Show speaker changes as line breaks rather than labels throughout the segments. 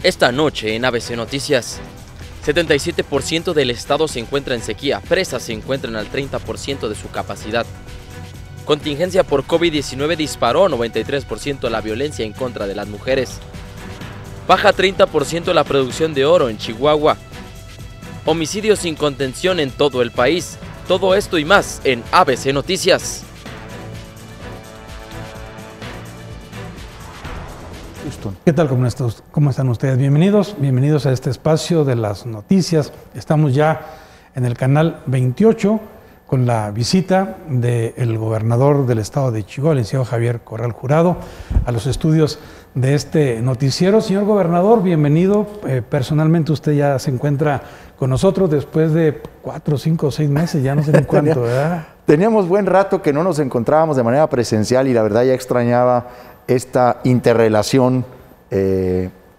Esta noche en ABC Noticias, 77% del estado se encuentra en sequía, presas se encuentran al 30% de su capacidad. Contingencia por COVID-19 disparó 93% la violencia en contra de las mujeres. Baja 30% la producción de oro en Chihuahua. Homicidios sin contención en todo el país. Todo esto y más en ABC Noticias.
¿Qué tal? ¿Cómo están ustedes? Bienvenidos a este espacio de las noticias. Estamos ya en el canal 28 con la visita del gobernador del estado de Chihuahua, el licenciado Javier Corral Jurado, a los estudios de este noticiero. Señor gobernador, bienvenido. Personalmente usted ya se encuentra con nosotros después de 4, 5, 6 meses, ya no sé ni cuánto, ¿verdad?
Teníamos buen rato que no nos encontrábamos de manera presencial y la verdad ya extrañaba esta interrelación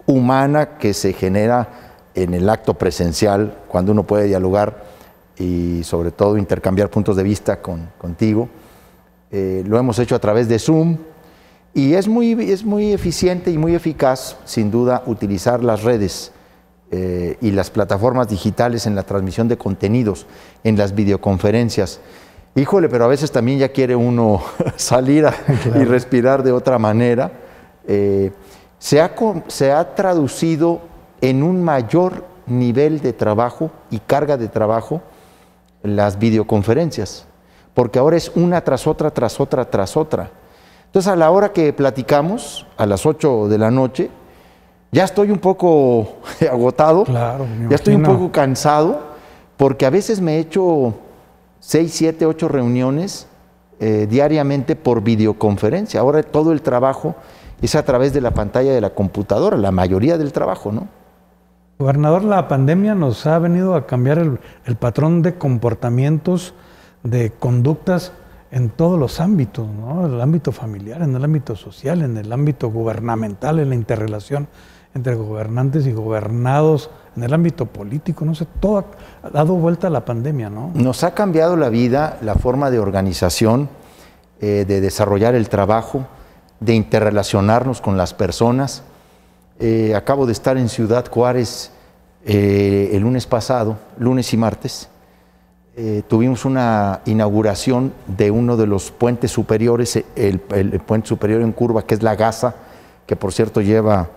humana que se genera en el acto presencial cuando uno puede dialogar y sobre todo intercambiar puntos de vista contigo. Lo hemos hecho a través de Zoom y es muy eficiente y muy eficaz, sin duda, utilizar las redes y las plataformas digitales en la transmisión de contenidos, en las videoconferencias. Híjole, pero a veces también ya quiere uno salir claro, y respirar de otra manera. Se ha traducido en un mayor nivel de trabajo y carga de trabajo las videoconferencias, porque ahora es una tras otra, tras otra, tras otra. Entonces, a la hora que platicamos, a las 8 de la noche, ya estoy un poco agotado, claro, ya estoy un poco cansado, porque a veces me he hecho 6, 7, 8 reuniones diariamente por videoconferencia. Ahora todo el trabajo es a través de la pantalla de la computadora, la mayoría del trabajo, ¿no?
Gobernador, la pandemia nos ha venido a cambiar el patrón de comportamientos, de conductas en todos los ámbitos, ¿no? En el ámbito familiar, en el ámbito social, en el ámbito gubernamental, en la interrelación entre gobernantes y gobernados, en el ámbito político, no sé, todo ha dado vuelta a la pandemia, ¿no? Nos
ha cambiado la vida, la forma de organización, de desarrollar el trabajo, de interrelacionarnos con las personas. Acabo de estar en Ciudad Juárez el lunes pasado, lunes y martes. Tuvimos una inauguración de uno de los puentes superiores, el puente superior en curva, que es la Gaza, que por cierto lleva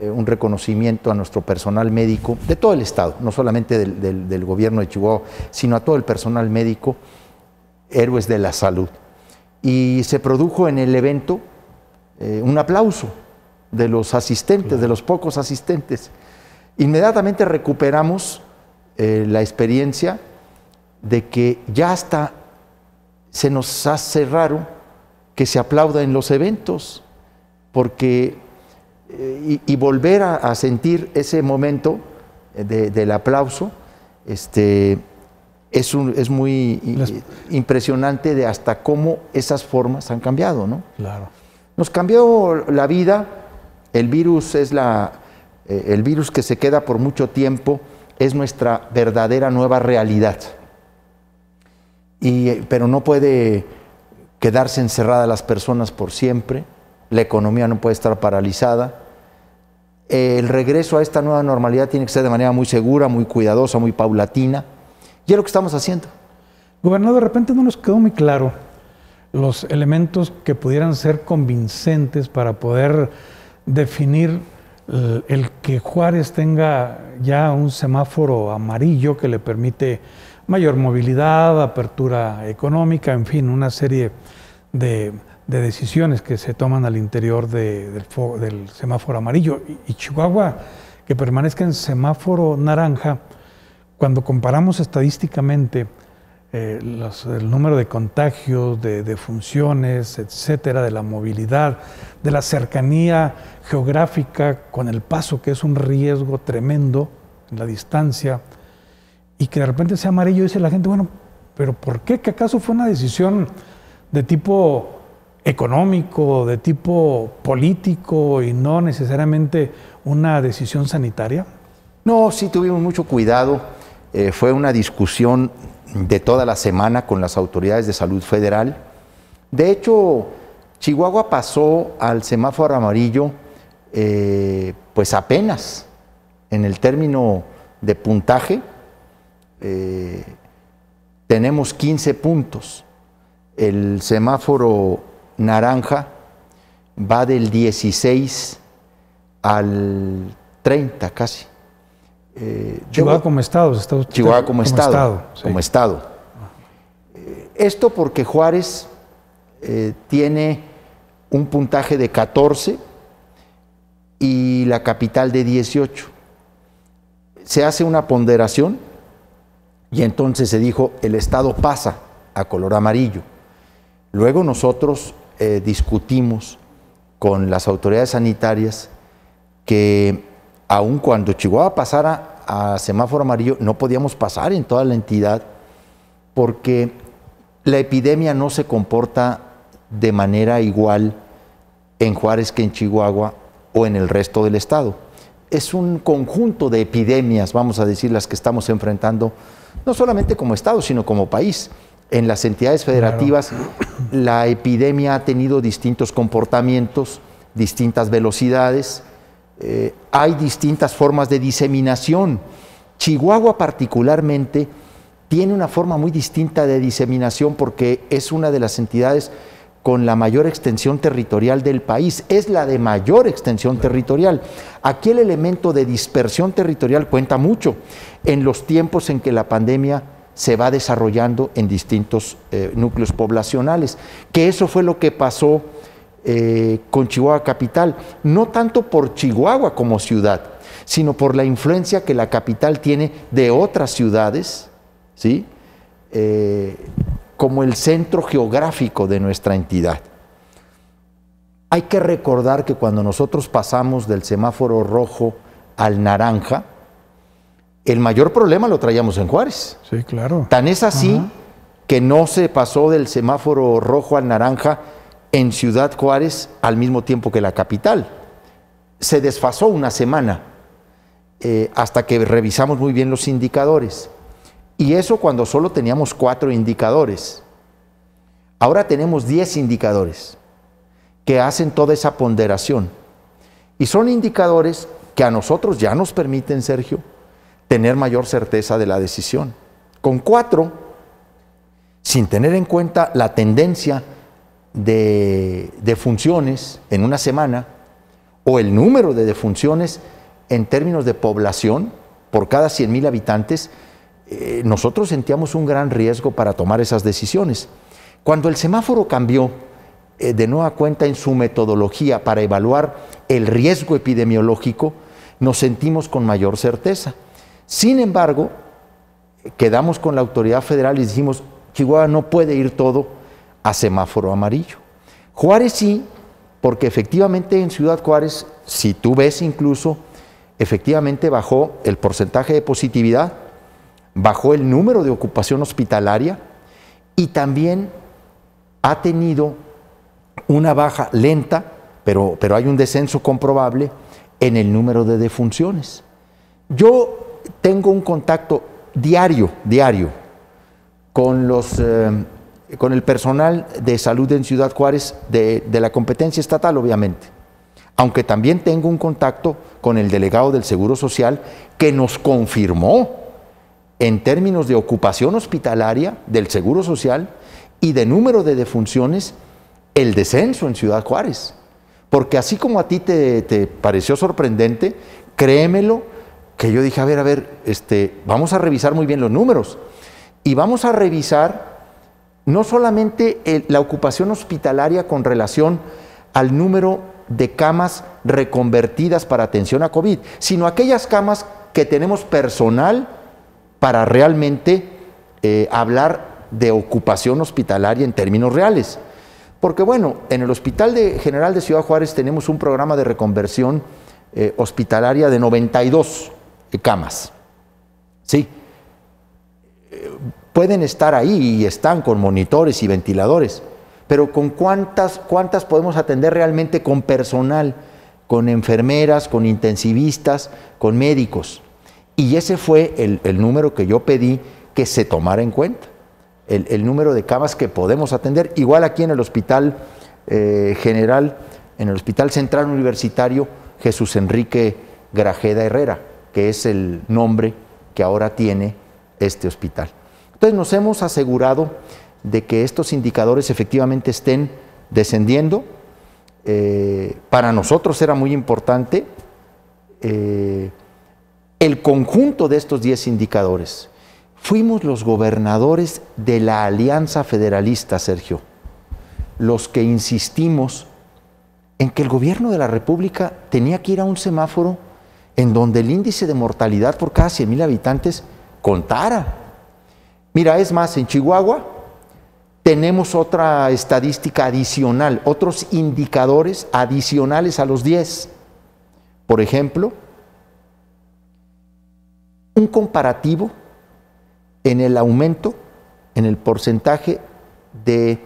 un reconocimiento a nuestro personal médico de todo el estado, no solamente del gobierno de Chihuahua, sino a todo el personal médico, héroes de la salud. Y se produjo en el evento un aplauso de los asistentes, claro, de los pocos asistentes. Inmediatamente recuperamos la experiencia de que ya hasta se nos hace raro que se aplauda en los eventos, porque y volver a sentir ese momento del aplauso es muy impresionante de hasta cómo esas formas han cambiado, ¿no?
Claro.
Nos cambió la vida. El virus el virus que se queda por mucho tiempo es nuestra verdadera nueva realidad. Pero no puede quedarse encerrada las personas por siempre. La economía no puede estar paralizada. El regreso a esta nueva normalidad tiene que ser de manera muy segura, muy cuidadosa, muy paulatina. Y es lo que estamos haciendo.
Gobernador, de repente no nos quedó muy claro los elementos que pudieran ser convincentes para poder definir el que Juárez tenga ya un semáforo amarillo que le permite mayor movilidad, apertura económica, en fin, una serie de decisiones que se toman al interior del semáforo amarillo. Y Chihuahua, que permanezca en semáforo naranja, cuando comparamos estadísticamente el número de contagios, de defunciones, etcétera, de la movilidad, de la cercanía geográfica con el paso, que es un riesgo tremendo en la distancia, y que de repente sea amarillo, dice la gente, bueno, ¿pero por qué? ¿Que acaso fue una decisión de tipo económico, de tipo político y no necesariamente una decisión sanitaria?
No, sí tuvimos mucho cuidado. Fue una discusión de toda la semana con las autoridades de salud federal. De hecho, Chihuahua pasó al semáforo amarillo pues apenas En el término de puntaje, tenemos 15 puntos. El semáforo naranja va del 16 al 30 casi.
Chihuahua como estado.
Chihuahua como estado.
Sí.
Como estado. Esto porque Juárez tiene un puntaje de 14 y la capital de 18. Se hace una ponderación y entonces se dijo, el estado pasa a color amarillo. Luego nosotros discutimos con las autoridades sanitarias que aun cuando Chihuahua pasara a semáforo amarillo, no podíamos pasar en toda la entidad porque la epidemia no se comporta de manera igual en Juárez que en Chihuahua o en el resto del estado. Es un conjunto de epidemias, vamos a decir, las que estamos enfrentando, no solamente como estado, sino como país. En las entidades federativas, claro, la epidemia ha tenido distintos comportamientos, distintas velocidades, hay distintas formas de diseminación. Chihuahua particularmente tiene una forma muy distinta de diseminación porque es una de las entidades con la mayor extensión territorial del país, es la de mayor extensión territorial. Aquí el elemento de dispersión territorial cuenta mucho en los tiempos en que la pandemia se va desarrollando en distintos núcleos poblacionales, que eso fue lo que pasó con Chihuahua capital, no tanto por Chihuahua como ciudad, sino por la influencia que la capital tiene de otras ciudades, ¿sí? Como el centro geográfico de nuestra entidad. Hay que recordar que cuando nosotros pasamos del semáforo rojo al naranja, el mayor problema lo traíamos en Juárez.
Sí, claro.
Tan es así que no se pasó del semáforo rojo al naranja en Ciudad Juárez al mismo tiempo que la capital. Se desfasó una semana hasta que revisamos muy bien los indicadores. Y eso cuando solo teníamos 4 indicadores. Ahora tenemos 10 indicadores que hacen toda esa ponderación. Y son indicadores que a nosotros ya nos permiten, Sergio, tener mayor certeza de la decisión. Con 4, sin tener en cuenta la tendencia de defunciones en una semana o el número de defunciones en términos de población por cada 100,000 habitantes, nosotros sentíamos un gran riesgo para tomar esas decisiones. Cuando el semáforo cambió de nueva cuenta en su metodología para evaluar el riesgo epidemiológico, nos sentimos con mayor certeza. Sin embargo, quedamos con la autoridad federal y dijimos, Chihuahua no puede ir todo a semáforo amarillo. Juárez sí, porque efectivamente en Ciudad Juárez, si tú ves incluso, efectivamente bajó el porcentaje de positividad, bajó el número de ocupación hospitalaria y también ha tenido una baja lenta, pero hay un descenso comprobable en el número de defunciones. Yo tengo un contacto diario con el personal de salud en Ciudad Juárez de la competencia estatal, obviamente, aunque también tengo un contacto con el delegado del Seguro Social que nos confirmó en términos de ocupación hospitalaria del Seguro Social y de número de defunciones el descenso en Ciudad Juárez. Porque así como a ti te pareció sorprendente, créemelo, que yo dije, a ver, vamos a revisar muy bien los números y vamos a revisar no solamente la ocupación hospitalaria con relación al número de camas reconvertidas para atención a COVID, sino aquellas camas que tenemos personal para realmente hablar de ocupación hospitalaria en términos reales. Porque bueno, en el Hospital General de Ciudad Juárez tenemos un programa de reconversión hospitalaria de 92 camas. Sí. Pueden estar ahí y están con monitores y ventiladores, pero ¿con cuántas podemos atender realmente con personal, con enfermeras, con intensivistas, con médicos? Y ese fue el número que yo pedí que se tomara en cuenta, el número de camas que podemos atender. Igual aquí en el Hospital General, en el Hospital Central Universitario Jesús Enrique Grajeda Herrera, que es el nombre que ahora tiene este hospital. Entonces nos hemos asegurado de que estos indicadores efectivamente estén descendiendo. Para nosotros era muy importante el conjunto de estos 10 indicadores. Fuimos los gobernadores de la Alianza Federalista, Sergio, los que insistimos en que el gobierno de la República tenía que ir a un semáforo en donde el índice de mortalidad por cada 100,000 habitantes contara. Mira, es más, en Chihuahua tenemos otra estadística adicional, otros indicadores adicionales a los 10. Por ejemplo, un comparativo en el aumento, en el porcentaje de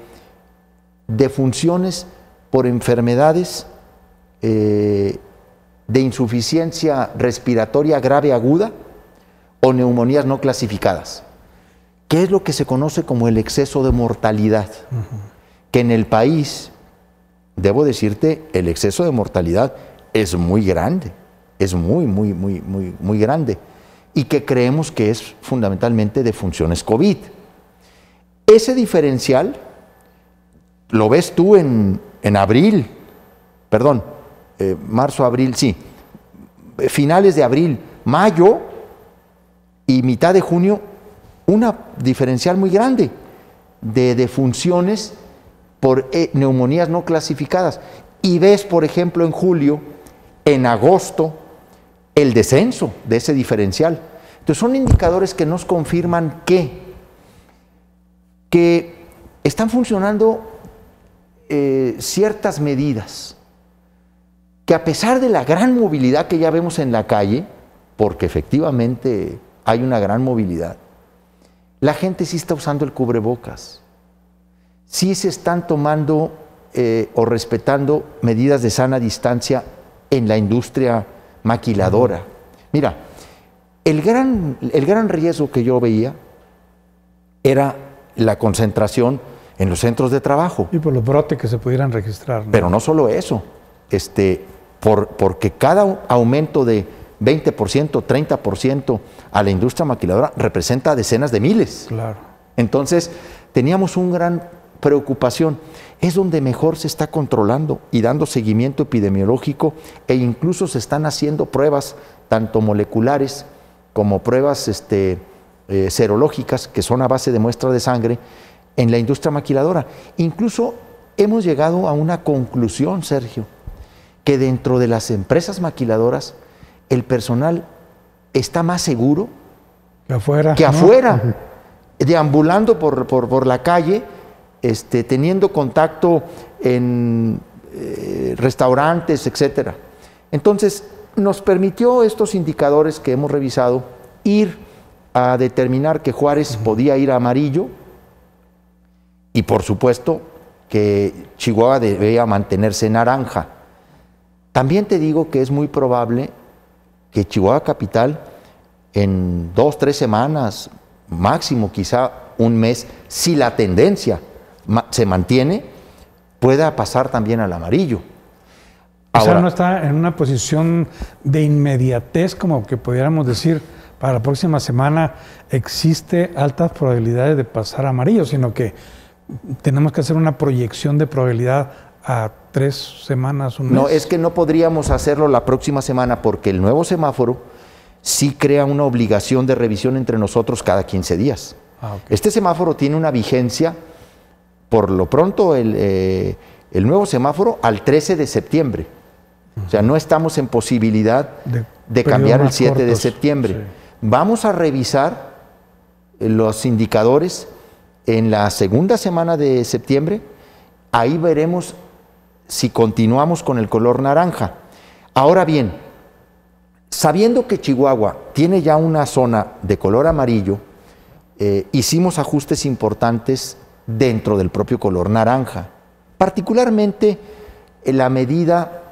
defunciones por enfermedades de insuficiencia respiratoria grave aguda o neumonías no clasificadas, que es lo que se conoce como el exceso de mortalidad, que en el país, debo decirte, el exceso de mortalidad es muy grande, es muy grande, y que creemos que es fundamentalmente de funciones COVID. Ese diferencial lo ves tú en abril, perdón, marzo, abril, sí, finales de abril, mayo y mitad de junio, una diferencial muy grande de defunciones por neumonías no clasificadas. Y ves, por ejemplo, en julio, en agosto, el descenso de ese diferencial. Entonces son indicadores que nos confirman que están funcionando ciertas medidas, que a pesar de la gran movilidad que ya vemos en la calle, porque efectivamente hay una gran movilidad, la gente sí está usando el cubrebocas, sí se están tomando o respetando medidas de sana distancia en la industria maquiladora. Mira, el gran riesgo que yo veía era la concentración en los centros de trabajo.
Y por los brotes que se pudieran registrar, ¿no?
Pero no solo eso, porque cada aumento de 20%, 30% a la industria maquiladora representa decenas de miles.
Claro.
Entonces, teníamos una gran preocupación. Es donde mejor se está controlando y dando seguimiento epidemiológico, e incluso se están haciendo pruebas tanto moleculares como pruebas serológicas, que son a base de muestra de sangre, en la industria maquiladora. Incluso hemos llegado a una conclusión, Sergio, que dentro de las empresas maquiladoras el personal está más seguro que afuera, deambulando por la calle, teniendo contacto en restaurantes, etcétera. Entonces, nos permitió estos indicadores que hemos revisado ir a determinar que Juárez podía ir a amarillo, y por supuesto que Chihuahua debía mantenerse naranja. También te digo que es muy probable que Chihuahua capital en 2, 3 semanas, máximo quizá un mes, si la tendencia se mantiene, pueda pasar también al amarillo.
Ahora, o sea, no está en una posición de inmediatez, como que pudiéramos decir, para la próxima semana existe altas probabilidades de pasar a amarillo, sino que tenemos que hacer una proyección de probabilidad a 3 semanas, un mes.
No, es que no podríamos hacerlo la próxima semana, porque el nuevo semáforo sí crea una obligación de revisión entre nosotros cada 15 días. Okay. Este semáforo tiene una vigencia, por lo pronto, el nuevo semáforo al 13 de septiembre. O sea, no estamos en posibilidad de cambiar el 7 de septiembre. Sí. Vamos a revisar los indicadores en la segunda semana de septiembre. Ahí veremos si continuamos con el color naranja. Ahora bien, sabiendo que Chihuahua tiene ya una zona de color amarillo, hicimos ajustes importantes dentro del propio color naranja. Particularmente en la medida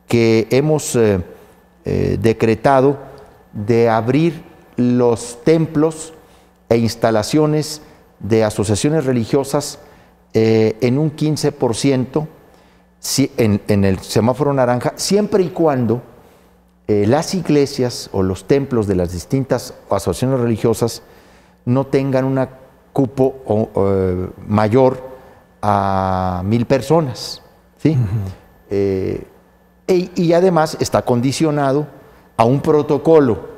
que hemos decretado de abrir los templos e instalaciones de asociaciones religiosas en un 15% en el semáforo naranja, siempre y cuando las iglesias o los templos de las distintas asociaciones religiosas no tengan un cupo mayor a 1000 personas, ¿sí? Y además está condicionado a un protocolo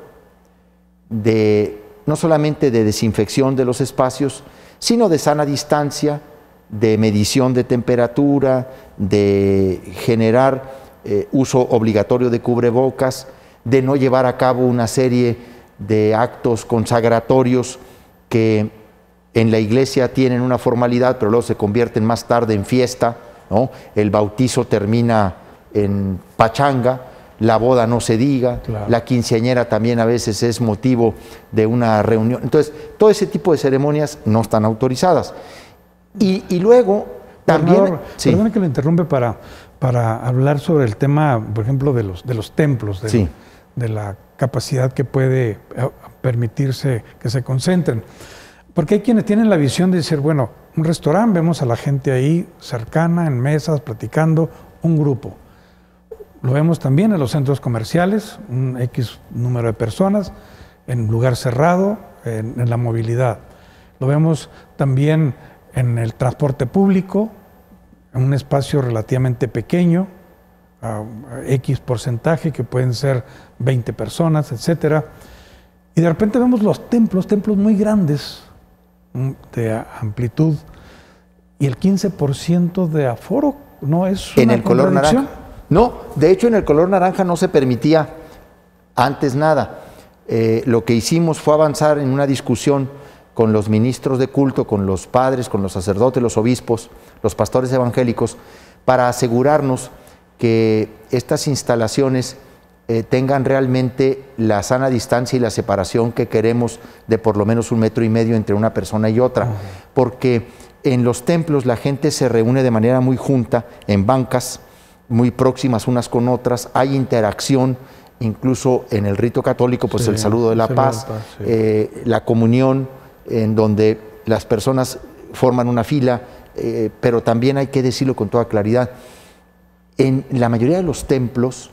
no solamente de desinfección de los espacios, sino de sana distancia, de medición de temperatura, de generar uso obligatorio de cubrebocas, de no llevar a cabo una serie de actos consagratorios que en la iglesia tienen una formalidad, pero luego se convierten más tarde en fiesta, ¿no? El bautizo termina en pachanga, la boda no se diga, claro. La quinceañera también a veces es motivo de una reunión. Entonces, todo ese tipo de ceremonias no están autorizadas. Y luego también...
Sí. Perdón que lo interrumpe para hablar sobre el tema, por ejemplo, de los templos, de la capacidad que puede permitirse que se concentren. Porque hay quienes tienen la visión de decir, bueno, un restaurante, vemos a la gente ahí cercana, en mesas, platicando, un grupo. Lo vemos también en los centros comerciales, un X número de personas, en lugar cerrado, en la movilidad. Lo vemos también en el transporte público, en un espacio relativamente pequeño, a X porcentaje, que pueden ser 20 personas, etcétera. Y de repente vemos los templos muy grandes, de amplitud, y el 15% de aforo, ¿no es una
en el color naranja? No, de hecho en el color naranja no se permitía antes nada. Lo que hicimos fue avanzar en una discusión con los ministros de culto, con los padres, con los sacerdotes, los obispos, los pastores evangélicos, para asegurarnos que estas instalaciones tengan realmente la sana distancia y la separación que queremos de por lo menos 1,5 metros entre una persona y otra. Porque en los templos la gente se reúne de manera muy junta, en bancas, muy próximas unas con otras, hay interacción, incluso en el rito católico, pues el saludo de la paz, la comunión, en donde las personas forman una fila, pero también hay que decirlo con toda claridad, en la mayoría de los templos,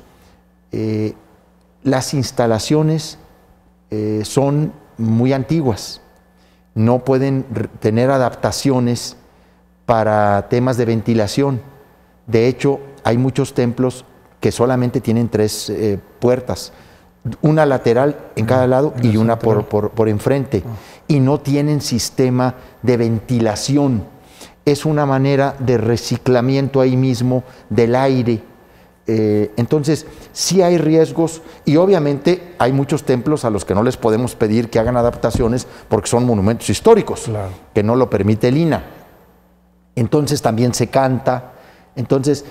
las instalaciones son muy antiguas, no pueden tener adaptaciones para temas de ventilación. De hecho, hay muchos templos que solamente tienen 3 puertas, una lateral en cada lado y una por enfrente, y no tienen sistema de ventilación. Es una manera de reciclamiento ahí mismo del aire. Entonces, sí hay riesgos, y obviamente hay muchos templos a los que no les podemos pedir que hagan adaptaciones porque son monumentos históricos, claro, que no lo permite el INAH. Entonces también se canta. Entonces,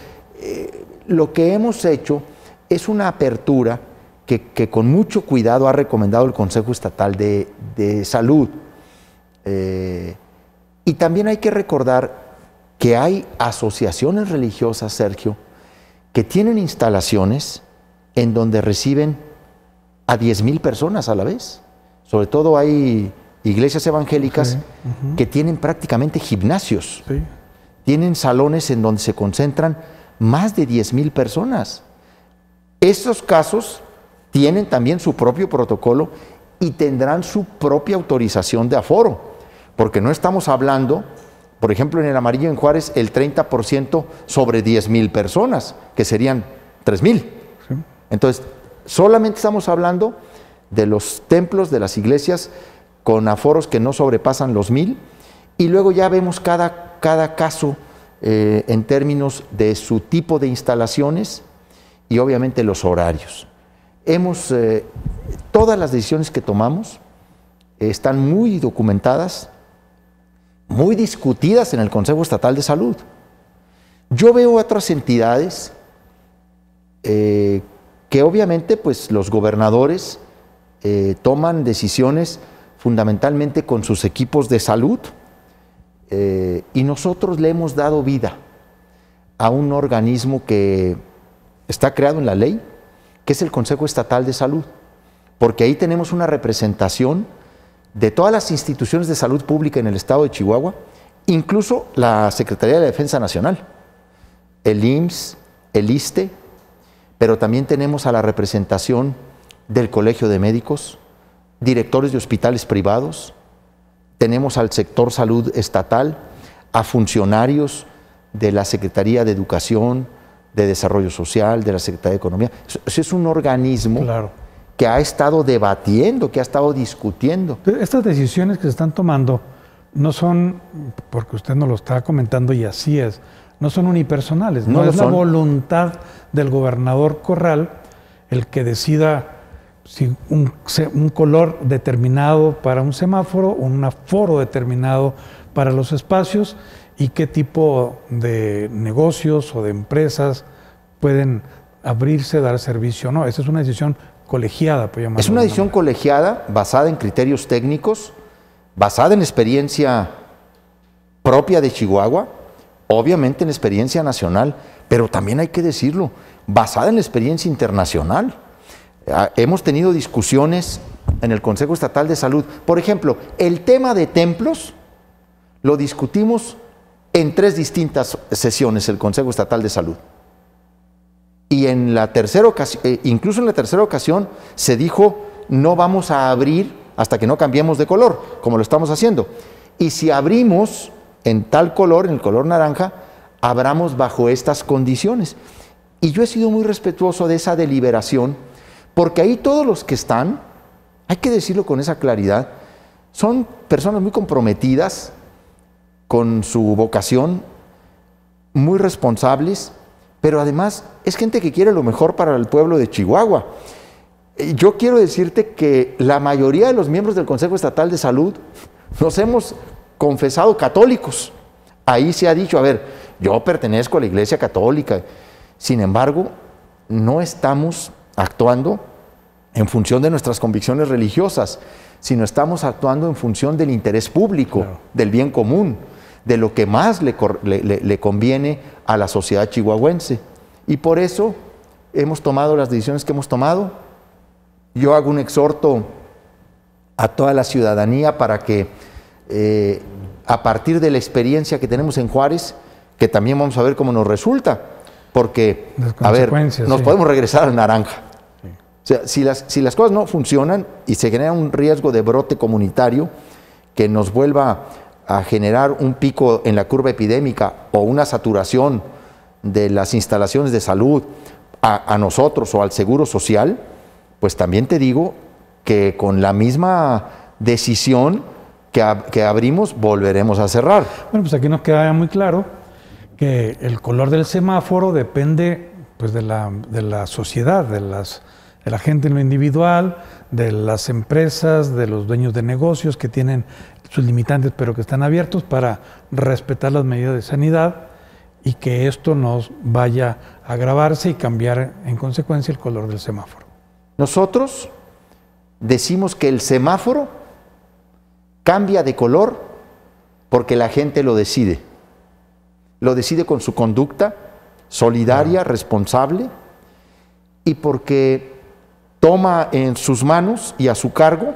lo que hemos hecho es una apertura que con mucho cuidado ha recomendado el Consejo Estatal de Salud. Y también hay que recordar que hay asociaciones religiosas, Sergio, que tienen instalaciones en donde reciben a 10,000 personas a la vez. Sobre todo hay iglesias evangélicas que tienen prácticamente gimnasios. Sí. Tienen salones en donde se concentran más de 10,000 personas. Estos casos tienen también su propio protocolo y tendrán su propia autorización de aforo, porque no estamos hablando, por ejemplo, en el Amarillo en Juárez, el 30% sobre 10,000 personas, que serían 3,000. Sí. Entonces, solamente estamos hablando de los templos, de las iglesias, con aforos que no sobrepasan los 1,000, y luego ya vemos cada caso en términos de su tipo de instalaciones y obviamente los horarios. Todas las decisiones que tomamos están muy documentadas, muy discutidas en el Consejo Estatal de Salud. Yo veo otras entidades que obviamente pues los gobernadores toman decisiones fundamentalmente con sus equipos de salud, y nosotros le hemos dado vida a un organismo que está creado en la ley, que es el Consejo Estatal de Salud, porque ahí tenemos una representación de todas las instituciones de salud pública en el estado de Chihuahua, incluso la Secretaría de la Defensa Nacional, el IMSS, el ISSSTE, pero también tenemos a la representación del Colegio de Médicos, directores de hospitales privados, tenemos al sector salud estatal, a funcionarios de la Secretaría de Educación, de Desarrollo Social, de la Secretaría de Economía. Eso es un organismo que ha estado debatiendo, que ha estado discutiendo.
Estas decisiones que se están tomando no son, porque usted nos lo está comentando y así es, no son unipersonales, no es la voluntad del gobernador Corral el que decida si un color determinado para un semáforo, un aforo determinado para los espacios y qué tipo de negocios o de empresas pueden abrirse, dar servicio. No, esa es una decisión colegiada.
Es una decisión colegiada basada en criterios técnicos, basada en experiencia propia de Chihuahua, obviamente en experiencia nacional, pero también hay que decirlo, basada en la experiencia internacional. Hemos tenido discusiones en el Consejo Estatal de Salud. Por ejemplo, el tema de templos lo discutimos en 3 distintas sesiones el Consejo Estatal de Salud. Y en la tercera ocasión, incluso en la tercera ocasión, se dijo no vamos a abrir hasta que no cambiemos de color, como lo estamos haciendo. Y si abrimos en tal color, en el color naranja, abramos bajo estas condiciones. Y yo he sido muy respetuoso de esa deliberación, porque ahí todos los que están, hay que decirlo con esa claridad, son personas muy comprometidas con su vocación, muy responsables, pero además es gente que quiere lo mejor para el pueblo de Chihuahua. Yo quiero decirte que la mayoría de los miembros del Consejo Estatal de Salud nos hemos confesado católicos. Ahí se ha dicho, a ver, yo pertenezco a la Iglesia Católica. Sin embargo, no estamos actuando en función de nuestras convicciones religiosas, sino estamos actuando en función del interés público, del bien común, de lo que más le conviene a la sociedad chihuahuense. Y por eso hemos tomado las decisiones que hemos tomado. Yo hago un exhorto a toda la ciudadanía para que a partir de la experiencia que tenemos en Juárez, que también vamos a ver cómo nos resulta, porque, a ver, nos podemos regresar al naranja. O sea, si las cosas no funcionan y se genera un riesgo de brote comunitario que nos vuelva a generar un pico en la curva epidémica o una saturación de las instalaciones de salud a nosotros o al Seguro Social, pues también te digo que con la misma decisión que abrimos, volveremos a cerrar.
Bueno, pues aquí nos queda muy claro que el color del semáforo depende pues, de la sociedad, de la gente en lo individual, de las empresas, de los dueños de negocios que tienen sus limitantes pero que están abiertos para respetar las medidas de sanidad y que esto no vaya a agravarse y cambiar en consecuencia el color del semáforo.
Nosotros decimos que el semáforo cambia de color porque la gente lo decide. Lo decide con su conducta solidaria, responsable, y porque toma en sus manos y a su cargo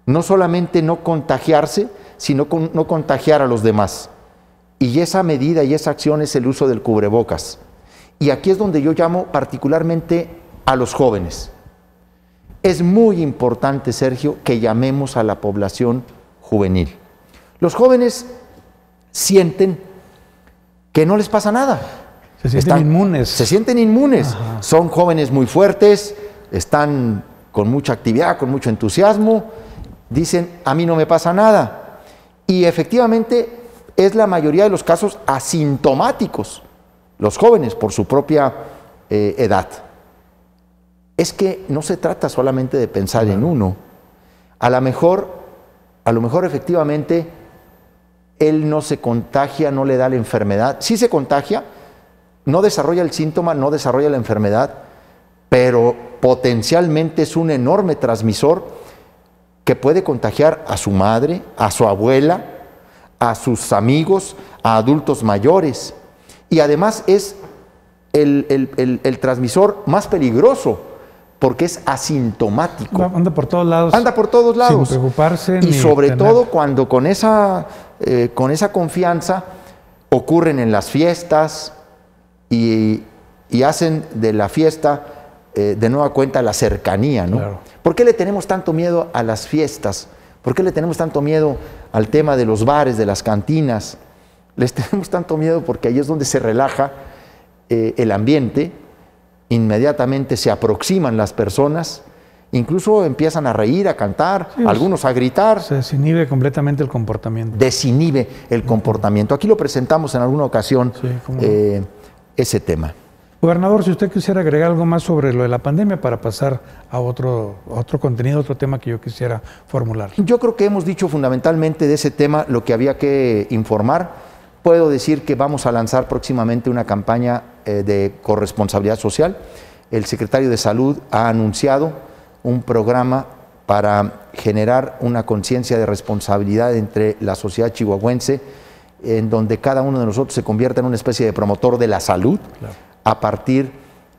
no solamente no contagiarse, sino no contagiar a los demás. Y esa medida y esa acción es el uso del cubrebocas. Y aquí es donde yo llamo particularmente a los jóvenes. Es muy importante, Sergio, que llamemos a la población juvenil. Los jóvenes sienten que no les pasa nada.
Se sienten inmunes.
Se sienten inmunes.
Ajá.
Son jóvenes muy fuertes, están con mucha actividad, con mucho entusiasmo. Dicen, a mí no me pasa nada. Y efectivamente es la mayoría de los casos asintomáticos, los jóvenes por su propia edad. Es que no se trata solamente de pensar en uno. A lo mejor efectivamente él no se contagia, no le da la enfermedad. Sí se contagia, no desarrolla el síntoma, no desarrolla la enfermedad, pero potencialmente es un enorme transmisor que puede contagiar a su madre, a su abuela, a sus amigos, a adultos mayores. Y además es el transmisor más peligroso, porque es asintomático.
Anda por todos lados.
Anda por todos lados.
Sin preocuparse.
Y sobre todo cuando con esa confianza ocurren en las fiestas y y hacen de la fiesta de nueva cuenta la cercanía, ¿no?
Claro.
¿Por qué le tenemos tanto miedo a las fiestas? ¿Por qué le tenemos tanto miedo al tema de los bares, de las cantinas? Les tenemos tanto miedo porque ahí es donde se relaja el ambiente, inmediatamente se aproximan las personas, incluso empiezan a reír, a cantar,
Sí,
algunos a gritar.
Se desinhibe completamente el comportamiento.
Desinhibe el comportamiento. Aquí lo presentamos en alguna ocasión,
Sí, cómo no.
ese tema.
Gobernador, si usted quisiera agregar algo más sobre lo de la pandemia para pasar a otro contenido, otro tema que yo quisiera formular.
Yo creo que hemos dicho fundamentalmente de ese tema lo que había que informar. Puedo decir que vamos a lanzar próximamente una campaña de corresponsabilidad social. El secretario de Salud ha anunciado un programa para generar una conciencia de responsabilidad entre la sociedad chihuahuense, en donde cada uno de nosotros se convierta en una especie de promotor de la salud,
Claro.
a partir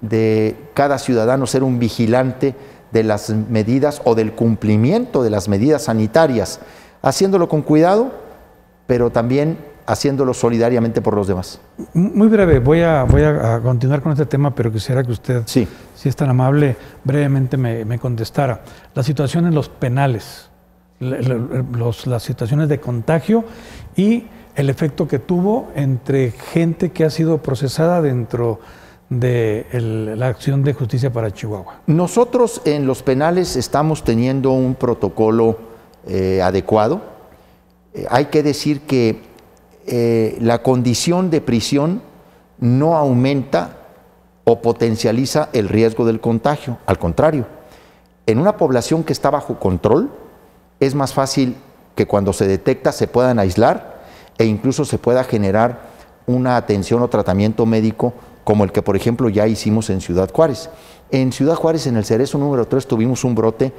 de cada ciudadano ser un vigilante de las medidas o del cumplimiento de las medidas sanitarias, haciéndolo con cuidado, pero también haciéndolo solidariamente por los demás.
Muy breve, voy a continuar con este tema, pero quisiera que usted,
Sí.
si es tan amable, brevemente me contestara. La situación en los penales, las situaciones de contagio y el efecto que tuvo entre gente que ha sido procesada dentro de la acción de justicia para Chihuahua.
Nosotros en los penales estamos teniendo un protocolo adecuado. Hay que decir que la condición de prisión no aumenta o potencializa el riesgo del contagio. Al contrario, en una población que está bajo control, es más fácil que cuando se detecta se puedan aislar e incluso se pueda generar una atención o tratamiento médico como el que, por ejemplo, ya hicimos en Ciudad Juárez. En Ciudad Juárez, en el Cerezo número 3, tuvimos un brote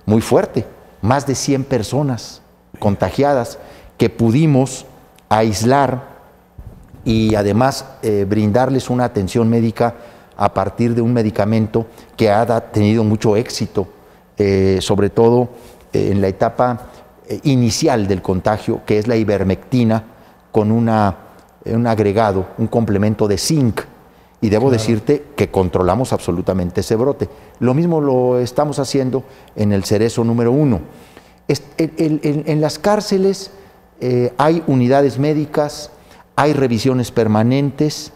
muy fuerte, más de 100 personas contagiadas que pudimos aislar y además brindarles una atención médica a partir de un medicamento que ha tenido mucho éxito, sobre todo en la etapa inicial del contagio, que es la ivermectina con un agregado, un complemento de zinc. Y debo decirte que controlamos absolutamente ese brote. Lo mismo lo estamos haciendo en el Cerezo número 1. En las cárceles hay unidades médicas, hay revisiones permanentes,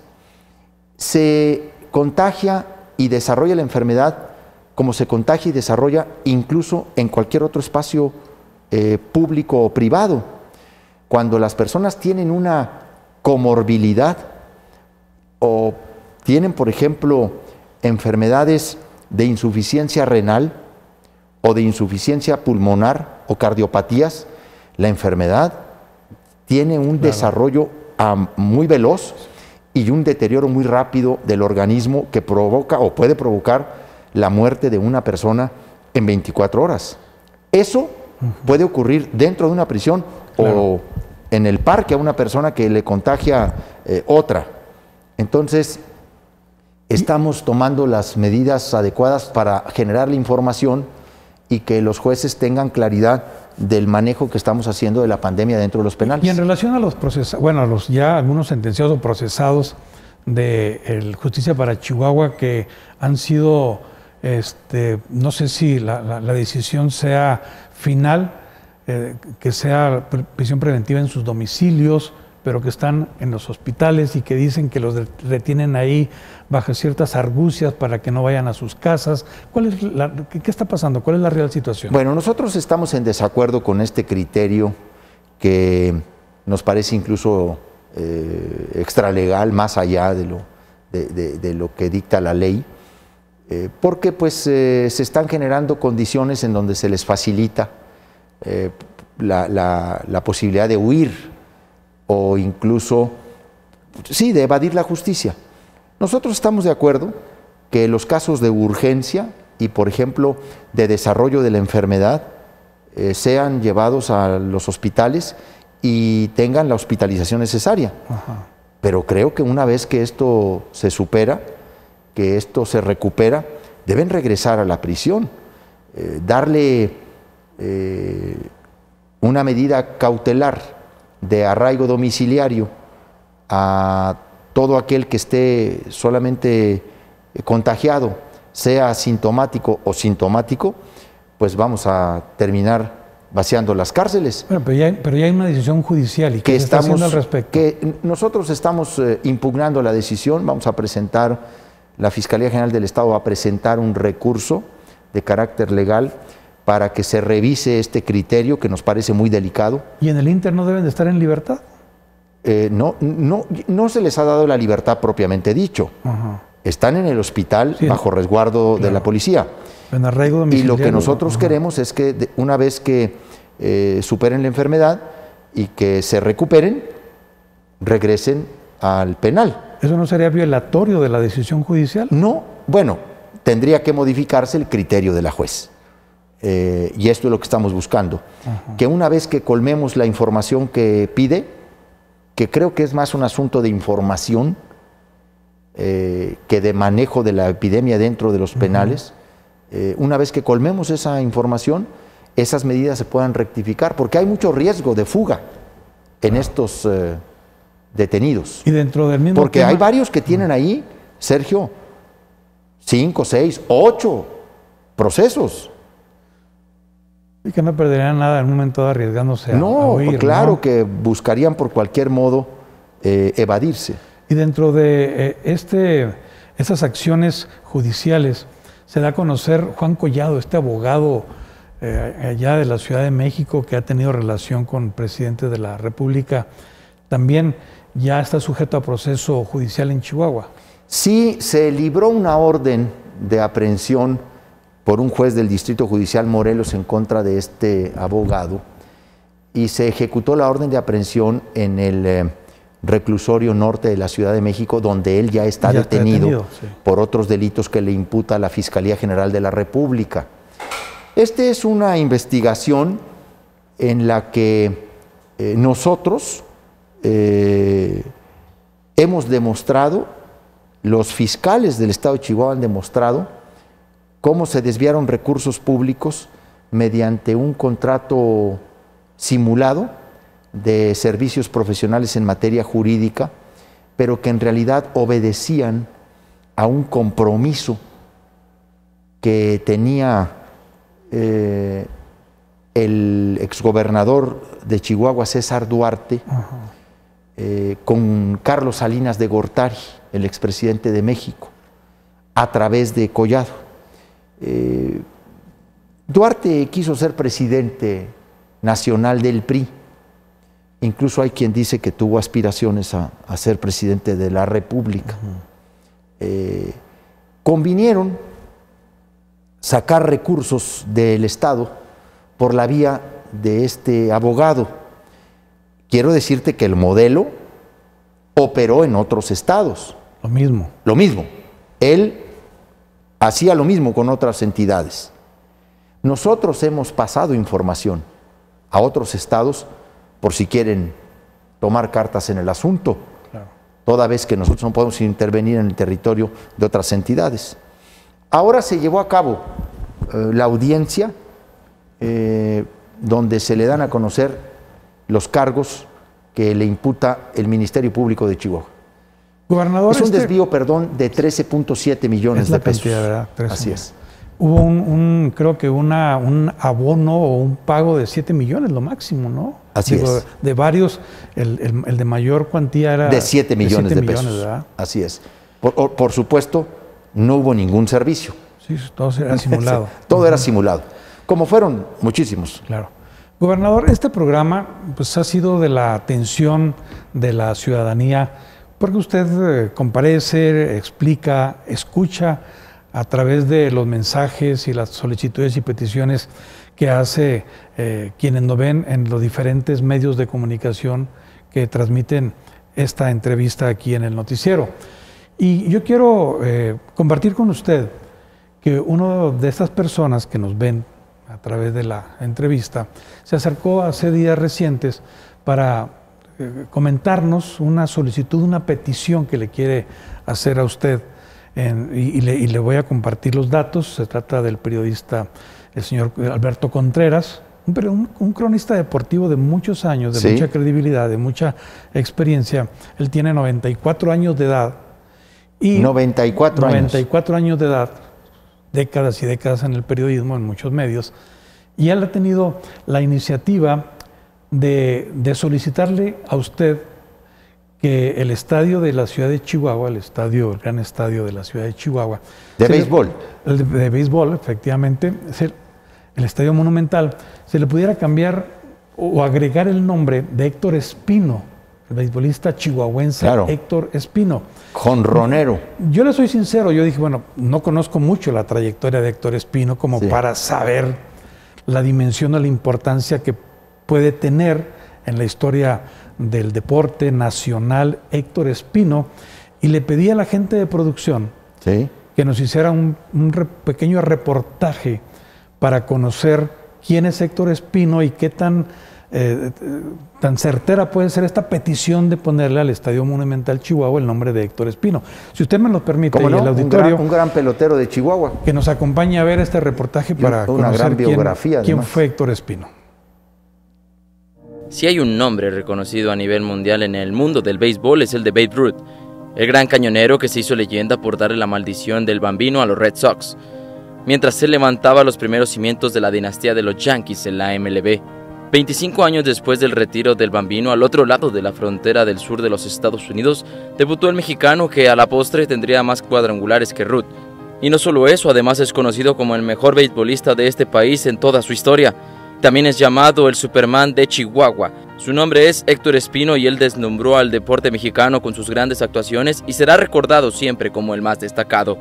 se contagia y desarrolla la enfermedad como se contagia y desarrolla incluso en cualquier otro espacio público o privado. Cuando las personas tienen una comorbilidad o tienen, por ejemplo, enfermedades de insuficiencia renal o de insuficiencia pulmonar o cardiopatías, la enfermedad tiene un desarrollo muy veloz y un deterioro muy rápido del organismo que provoca o puede provocar la muerte de una persona en 24 horas. Eso puede ocurrir dentro de una prisión o en el parque a una persona que le contagia otra. Entonces, estamos tomando las medidas adecuadas para generar la información y que los jueces tengan claridad del manejo que estamos haciendo de la pandemia dentro de los penales.
Y en relación a los procesados, bueno, a los ya algunos sentenciados o procesados de Justicia para Chihuahua que han sido, no sé si la decisión sea final, que sea prisión preventiva en sus domicilios, pero que están en los hospitales y que dicen que los retienen ahí bajo ciertas argucias para que no vayan a sus casas. ¿Qué está pasando? ¿Cuál es la real situación?
Bueno, nosotros estamos en desacuerdo con este criterio que nos parece incluso extralegal, más allá de lo que dicta la ley, porque pues se están generando condiciones en donde se les facilita la posibilidad de huir o incluso, sí, de evadir la justicia. Nosotros estamos de acuerdo que los casos de urgencia y, por ejemplo, de desarrollo de la enfermedad sean llevados a los hospitales y tengan la hospitalización necesaria.
Ajá.
Pero creo que una vez que esto se supera, que esto se recupera, deben regresar a la prisión, darle una medida cautelar de arraigo domiciliario a todo aquel que esté solamente contagiado, sea asintomático o sintomático, pues vamos a terminar vaciando las cárceles.
Bueno, pero ya hay una decisión judicial. ¿Y qué se está haciendo al respecto?
Que nosotros estamos impugnando la decisión. Vamos a presentar, la Fiscalía General del Estado va a presentar un recurso de carácter legal para que se revise este criterio que nos parece muy delicado.
¿Y en el Inter no deben de estar en libertad?
No se les ha dado la libertad propiamente dicho. Ajá. Están en el hospital bajo resguardo de la policía.
En arraigo domiciliario.
Y lo que nosotros queremos es que una vez que superen la enfermedad y que se recuperen, regresen al penal.
¿Eso no sería violatorio de la decisión judicial?
No, bueno, tendría que modificarse el criterio de la juez. Y esto es lo que estamos buscando. Ajá. Que una vez que colmemos la información que pide, que creo que es más un asunto de información que de manejo de la epidemia dentro de los penales, una vez que colmemos esa información, esas medidas se puedan rectificar, porque hay mucho riesgo de fuga en estos detenidos.
Y dentro del mismo
porque tema, hay varios que tienen ahí, Sergio, 5, 6, 8 procesos.
Y que no perderían nada en un momento arriesgándose
a
huir,
claro, ¿no? Que buscarían por cualquier modo evadirse.
Y dentro de esas acciones judiciales, se da a conocer Juan Collado, este abogado allá de la Ciudad de México que ha tenido relación con el presidente de la República, también ya está sujeto a proceso judicial en Chihuahua.
Sí, se libró una orden de aprehensión por un juez del Distrito Judicial Morelos en contra de este abogado y se ejecutó la orden de aprehensión en el reclusorio norte de la Ciudad de México, donde él ya está detenido sí, por otros delitos que le imputa la Fiscalía General de la República. Esta es una investigación en la que nosotros hemos demostrado, los fiscales del Estado de Chihuahua han demostrado cómo se desviaron recursos públicos mediante un contrato simulado de servicios profesionales en materia jurídica, pero que en realidad obedecían a un compromiso que tenía el exgobernador de Chihuahua, César Duarte, con Carlos Salinas de Gortari, el expresidente de México, a través de Collado. Duarte quiso ser presidente nacional del PRI. Incluso hay quien dice que tuvo aspiraciones a ser presidente de la República. Convinieron sacar recursos del Estado por la vía de este abogado. Quiero decirte que el modelo operó en otros estados.
Lo mismo.
Lo mismo. Él hacía lo mismo con otras entidades. Nosotros hemos pasado información a otros estados por si quieren tomar cartas en el asunto, claro, toda vez que nosotros no podemos intervenir en el territorio de otras entidades. Ahora se llevó a cabo la audiencia donde se le dan a conocer los cargos que le imputa el Ministerio Público de Chihuahua.
Gobernador,
es un desvío, perdón, de 13.7 millones de pesos.
Cantidad, ¿verdad?
Así es.
Hubo creo que un abono o un pago de 7 millones, lo máximo, ¿no?
Así es.
De varios, el de mayor cuantía era...
De 7 millones de pesos. ¿Verdad? Así es. Por supuesto, no hubo ningún servicio.
Sí, todo era simulado.
Todo era simulado, como fueron muchísimos.
Claro. Gobernador, este programa pues, ha sido de la atención de la ciudadanía, porque usted comparece, explica, escucha a través de los mensajes y las solicitudes y peticiones que hace quienes nos ven en los diferentes medios de comunicación que transmiten esta entrevista aquí en el noticiero. Y yo quiero compartir con usted que una de estas personas que nos ven a través de la entrevista se acercó hace días recientes para comentarnos una solicitud, una petición que le quiere hacer a usted. Y le voy a compartir los datos. Se trata del periodista, el señor Alberto Contreras, un cronista deportivo de muchos años, de
Sí.
mucha credibilidad, de mucha experiencia. Él tiene 94 años de edad. Y
94 años.
94 años de edad, décadas y décadas en el periodismo, en muchos medios. Y él ha tenido la iniciativa de solicitarle a usted que el estadio de la ciudad de Chihuahua, el gran estadio de la ciudad de Chihuahua.
¿De béisbol?
De béisbol, efectivamente. Es el estadio Monumental. Se le pudiera cambiar o agregar el nombre de Héctor Espino, el beisbolista chihuahuense.
Claro.
Héctor Espino.
Jonronero.
Yo le soy sincero, yo dije, bueno, no conozco mucho la trayectoria de Héctor Espino como
Sí.
para saber la dimensión o la importancia que puede tener en la historia del deporte nacional Héctor Espino, y le pedí a la gente de producción
Sí.
que nos hiciera un pequeño reportaje para conocer quién es Héctor Espino y qué tan certera puede ser esta petición de ponerle al Estadio Monumental Chihuahua el nombre de Héctor Espino. Si usted me lo permite,
¿Cómo
y
no?
el auditorio,
Un gran pelotero de Chihuahua.
que nos acompañe a ver este reportaje para
una
conocer
gran biografía,
quién
además.
fue Héctor Espino.
Si hay un nombre reconocido a nivel mundial en el mundo del béisbol, es el de Babe Ruth, el gran cañonero que se hizo leyenda por darle la maldición del bambino a los Red Sox, mientras él levantaba los primeros cimientos de la dinastía de los Yankees en la MLB. 25 años después del retiro del bambino, al otro lado de la frontera del sur de los Estados Unidos, debutó el mexicano que a la postre tendría más cuadrangulares que Ruth. Y no solo eso, además es conocido como el mejor beisbolista de este país en toda su historia. También es llamado el Superman de Chihuahua. Su nombre es Héctor Espino y él deslumbró al deporte mexicano con sus grandes actuaciones y será recordado siempre como el más destacado.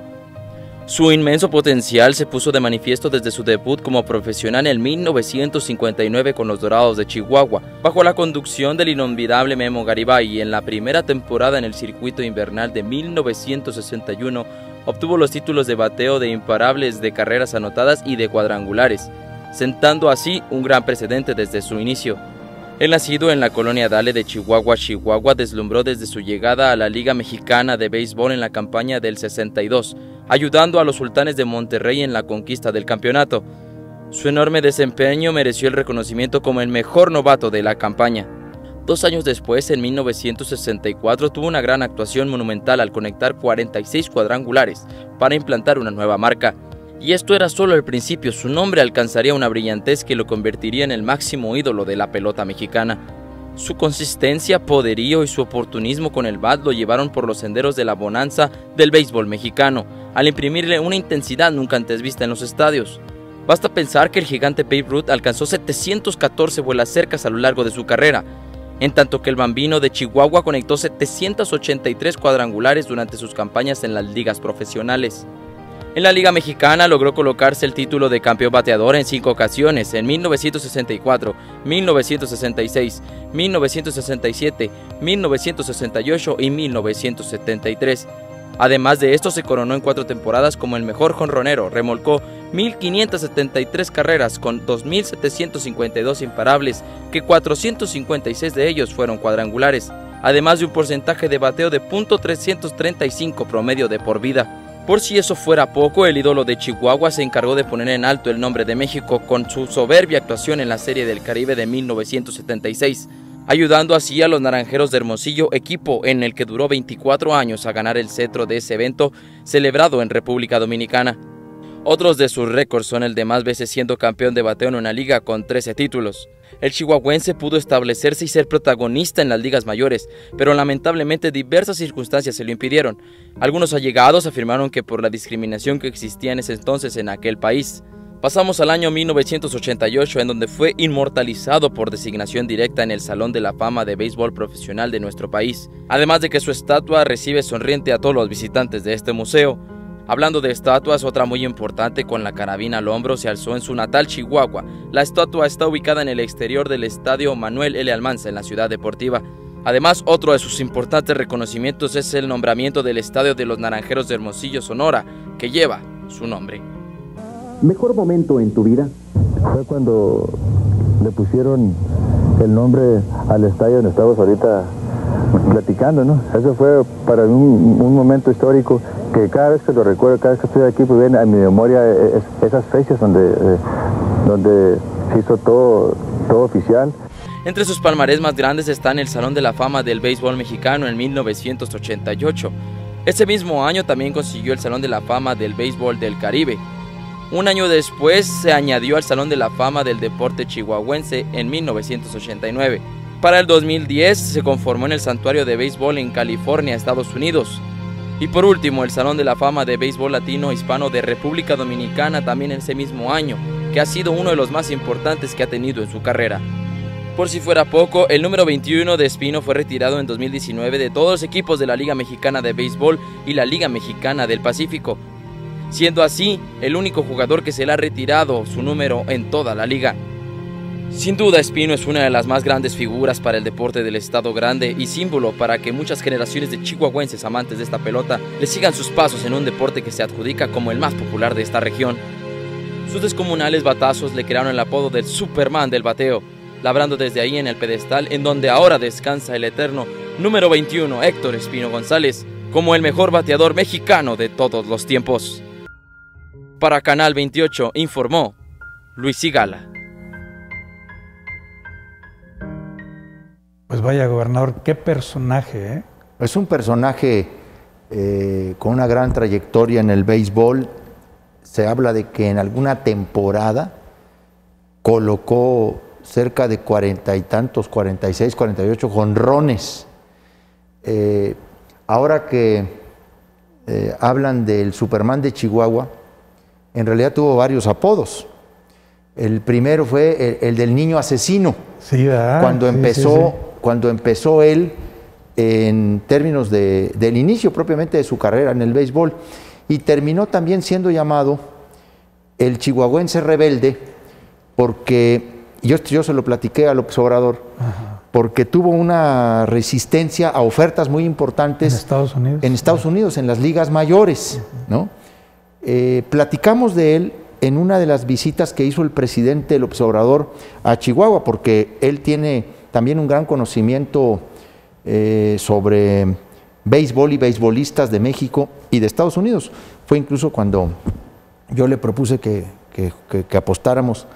Su inmenso potencial se puso de manifiesto desde su debut como profesional en 1959 con los Dorados de Chihuahua, bajo la conducción del inolvidable Memo Garibay, y en la primera temporada en el circuito invernal de 1961 obtuvo los títulos de bateo, de imparables, de carreras anotadas y de cuadrangulares, sentando así un gran precedente desde su inicio. El nacido en la colonia Dale de Chihuahua, Chihuahua, deslumbró desde su llegada a la Liga Mexicana de Béisbol en la campaña del 62, ayudando a los Sultanes de Monterrey en la conquista del campeonato. Su enorme desempeño mereció el reconocimiento como el mejor novato de la campaña. 2 años después, en 1964, tuvo una gran actuación monumental al conectar 46 cuadrangulares para implantar una nueva marca. Y esto era solo el principio, su nombre alcanzaría una brillantez que lo convertiría en el máximo ídolo de la pelota mexicana. Su consistencia, poderío y su oportunismo con el bat lo llevaron por los senderos de la bonanza del béisbol mexicano, al imprimirle una intensidad nunca antes vista en los estadios. Basta pensar que el gigante Babe Ruth alcanzó 714 vuelas cercas a lo largo de su carrera, en tanto que el bambino de Chihuahua conectó 783 cuadrangulares durante sus campañas en las ligas profesionales. En la Liga Mexicana logró colocarse el título de campeón bateador en 5 ocasiones, en 1964, 1966, 1967, 1968 y 1973. Además de esto, se coronó en 4 temporadas como el mejor jonronero, remolcó 1.573 carreras con 2.752 imparables, que 456 de ellos fueron cuadrangulares, además de un porcentaje de bateo de .335 promedio de por vida. Por si eso fuera poco, el ídolo de Chihuahua se encargó de poner en alto el nombre de México con su soberbia actuación en la Serie del Caribe de 1976, ayudando así a los Naranjeros de Hermosillo, equipo en el que duró 24 años, a ganar el cetro de ese evento celebrado en República Dominicana. Otros de sus récords son el de más veces siendo campeón de bateo en una liga con 13 títulos. El chihuahuense pudo establecerse y ser protagonista en las ligas mayores, pero lamentablemente diversas circunstancias se lo impidieron. Algunos allegados afirmaron que por la discriminación que existía en ese entonces en aquel país. Pasamos al año 1988, en donde fue inmortalizado por designación directa en el Salón de la Fama de Béisbol Profesional de nuestro país, además de que su estatua recibe sonriente a todos los visitantes de este museo. Hablando de estatuas, otra muy importante con la carabina al hombro se alzó en su natal Chihuahua. La estatua está ubicada en el exterior del estadio Manuel L. Almanza en la ciudad deportiva. Además, otro de sus importantes reconocimientos es el nombramiento del estadio de los Naranjeros de Hermosillo, Sonora, que lleva su nombre.
¿Mejor momento en tu vida?
Fue cuando le pusieron el nombre al estadio donde estamos ahorita platicando, ¿no? Eso fue para mí un momento histórico que cada vez que lo recuerdo, cada vez que estoy aquí, pues viene a mi memoria esas fechas donde se hizo todo oficial.
Entre sus palmarés más grandes están el Salón de la Fama del Béisbol Mexicano en 1988. Ese mismo año también consiguió el Salón de la Fama del Béisbol del Caribe. Un año después se añadió al Salón de la Fama del Deporte Chihuahuense en 1989. Para el 2010 se conformó en el Santuario de Béisbol en California, Estados Unidos. Y por último, el Salón de la Fama de Béisbol Latino Hispano de República Dominicana también ese mismo año, que ha sido uno de los más importantes que ha tenido en su carrera. Por si fuera poco, el número 21 de Espino fue retirado en 2019 de todos los equipos de la Liga Mexicana de Béisbol y la Liga Mexicana del Pacífico, siendo así el único jugador que se le ha retirado su número en toda la liga. Sin duda, Espino es una de las más grandes figuras para el deporte del Estado Grande y símbolo para que muchas generaciones de chihuahuenses amantes de esta pelota le sigan sus pasos en un deporte que se adjudica como el más popular de esta región. Sus descomunales batazos le crearon el apodo del Superman del bateo, labrando desde ahí en el pedestal en donde ahora descansa el eterno número 21 Héctor Espino González, como el mejor bateador mexicano de todos los tiempos. Para Canal 28 informó Luis Sigala.
Pues vaya, gobernador, qué personaje, ¿eh?
Es un personaje con una gran trayectoria en el béisbol. Se habla de que en alguna temporada colocó cerca de 40 y tantos, 46, 48 jonrones. Ahora que hablan del Superman de Chihuahua, en realidad tuvo varios apodos. El primero fue el del niño asesino.
Sí, ¿verdad?
Cuando empezó él en términos del inicio propiamente de su carrera en el béisbol, y terminó también siendo llamado el chihuahuense rebelde, porque yo se lo platiqué a López Obrador, porque tuvo una resistencia a ofertas muy importantes
en Estados Unidos,
en las ligas mayores, ¿no? Platicamos de él en una de las visitas que hizo el presidente López Obrador a Chihuahua, porque él tiene también un gran conocimiento sobre béisbol y beisbolistas de México y de Estados Unidos. Fue incluso cuando yo le propuse que apostáramos.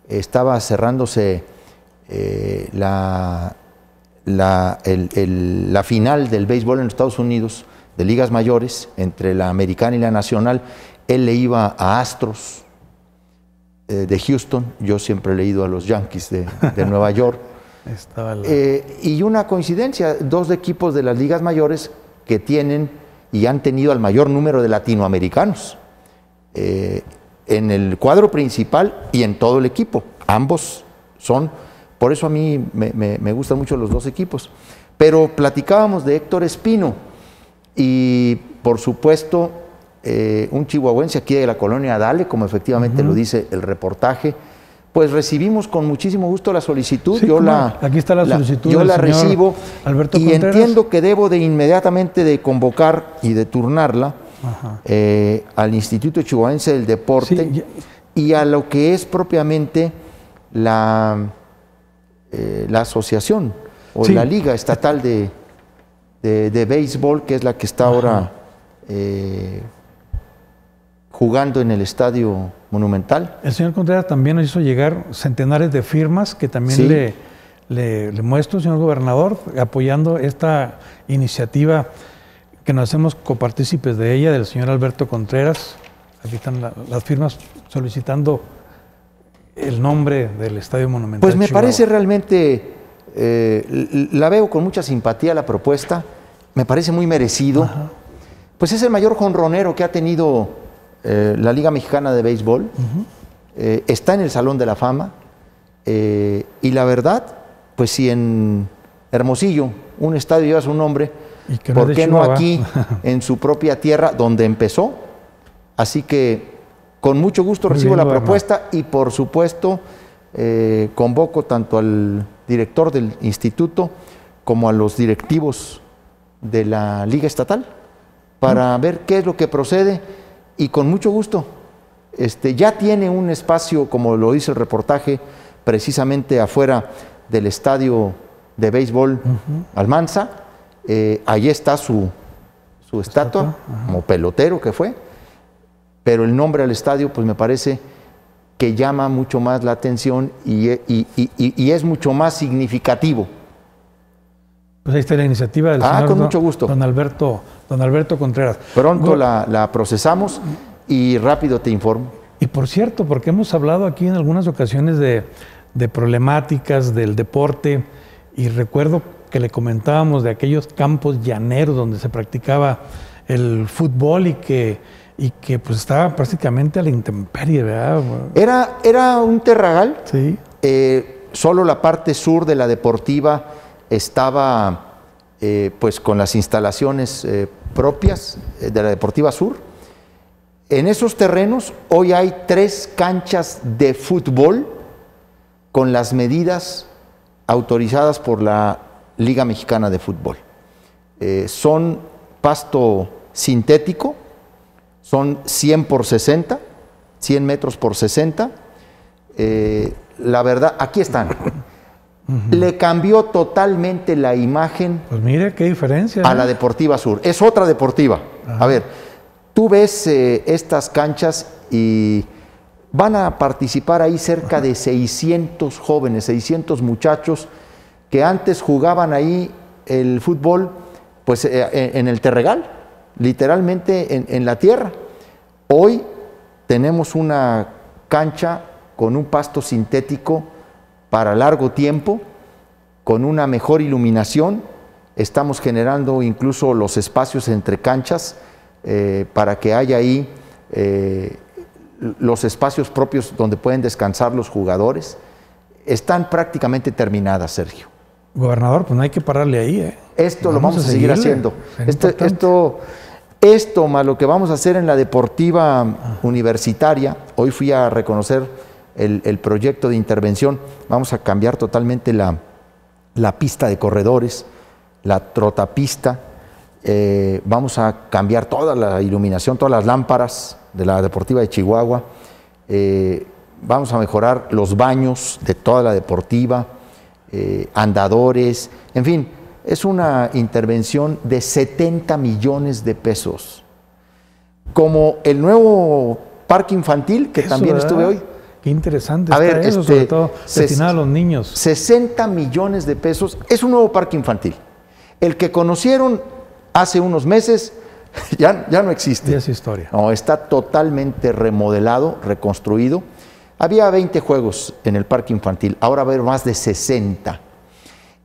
Estaba cerrándose la final del béisbol en Estados Unidos, de ligas mayores, entre la americana y la nacional. Él le iba a Astros de Houston, yo siempre he leído a los Yankees de Nueva York. Y una coincidencia, dos equipos de las ligas mayores que tienen y han tenido al mayor número de latinoamericanos en el cuadro principal y en todo el equipo. Ambos son, por eso a mí me gustan mucho los dos equipos. Pero platicábamos de Héctor Espino y por supuesto un chihuahuense aquí de la colonia Dale, como efectivamente lo dice el reportaje. Pues recibimos con muchísimo gusto la solicitud.
Sí, aquí está la solicitud.
Yo la recibo
Alberto
y
Contreras.
Entiendo que debo de inmediatamente de convocar y de turnarla al Instituto Chihuahuense del Deporte y a lo que es propiamente la asociación o la Liga Estatal de Béisbol, que es la que está ahora jugando en el Estadio Monumental.
El señor Contreras también nos hizo llegar centenares de firmas que también le muestro, señor gobernador, apoyando esta iniciativa que nos hacemos copartícipes de ella, del señor Alberto Contreras. Aquí están las firmas solicitando el nombre del Estadio Monumental.
Pues me
Chihuahua.
parece realmente, la veo con mucha simpatía la propuesta, me parece muy merecido. Pues es el mayor jonronero que ha tenido la Liga Mexicana de Béisbol, está en el Salón de la Fama, y la verdad, pues si en Hermosillo un estadio lleva su nombre, ¿por qué no aquí, en su propia tierra, donde empezó? Así que con mucho gusto recibo la propuesta y por supuesto convoco tanto al director del instituto como a los directivos de la Liga Estatal para ver qué es lo que procede. Y con mucho gusto, ya tiene un espacio, como lo dice el reportaje, precisamente afuera del estadio de béisbol Almanza. Ahí está su estatua, como pelotero que fue. Pero el nombre al estadio, pues me parece que llama mucho más la atención y es mucho más significativo.
Pues ahí está la iniciativa del señor
con mucho gusto.
Don Alberto Contreras.
Pronto la procesamos y rápido te informo.
Y por cierto, porque hemos hablado aquí en algunas ocasiones de problemáticas del deporte, y recuerdo que le comentábamos de aquellos campos llaneros donde se practicaba el fútbol y que pues estaba prácticamente a la intemperie, ¿verdad?
Era un terragal.
Sí.
Solo la parte sur de la deportiva estaba pues con las instalaciones propias de la Deportiva Sur. En esos terrenos hoy hay 3 canchas de fútbol con las medidas autorizadas por la Liga Mexicana de Fútbol. Son pasto sintético, son 100 por 60, 100 metros por 60. La verdad, aquí están. Le cambió totalmente la imagen.
Pues mire qué diferencia.
A la Deportiva Sur. Es otra deportiva. Ajá. A ver, tú ves estas canchas y van a participar ahí cerca de 600 jóvenes, 600 muchachos que antes jugaban ahí el fútbol pues en el terregal, literalmente en la tierra. Hoy tenemos una cancha con un pasto sintético para largo tiempo, con una mejor iluminación. Estamos generando incluso los espacios entre canchas para que haya ahí los espacios propios donde pueden descansar los jugadores. Están prácticamente terminadas, Sergio.
Gobernador, pues no hay que pararle ahí.
Esto lo vamos a seguir haciendo. Esto más lo que vamos a hacer en la deportiva universitaria. Hoy fui a reconocer el proyecto de intervención. Vamos a cambiar totalmente la pista de corredores, la trotapista. Vamos a cambiar toda la iluminación, todas las lámparas de la Deportiva de Chihuahua. Vamos a mejorar los baños de toda la deportiva, andadores, en fin, es una intervención de 70 millones de pesos. Como el nuevo parque infantil, que también estuve hoy.
Qué interesante está eso, sobre todo destinado a los niños.
60 millones de pesos, es un nuevo parque infantil. El que conocieron hace unos meses ya no existe.
Ya es historia.
No, está totalmente remodelado, reconstruido. Había 20 juegos en el parque infantil, ahora va a haber más de 60.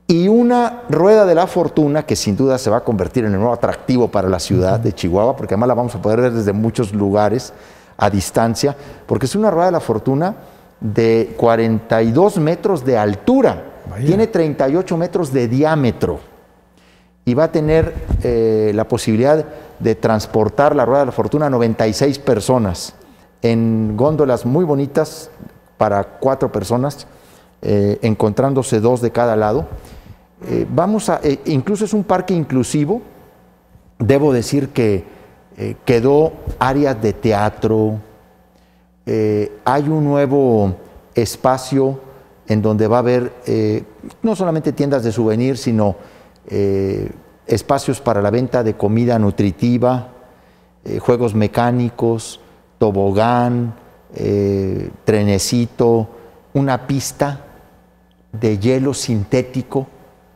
Y una rueda de la fortuna que sin duda se va a convertir en el nuevo atractivo para la ciudad de Chihuahua, porque además la vamos a poder ver desde muchos lugares a distancia, porque es una rueda de la fortuna de 42 metros de altura. Vaya. Tiene 38 metros de diámetro y va a tener la posibilidad de transportar la rueda de la fortuna a 96 personas en góndolas muy bonitas para 4 personas, encontrándose 2 de cada lado. Incluso es un parque inclusivo. Debo decir que quedó áreas de teatro, hay un nuevo espacio en donde va a haber no solamente tiendas de souvenir, sino espacios para la venta de comida nutritiva, juegos mecánicos, tobogán, trenecito, una pista de hielo sintético,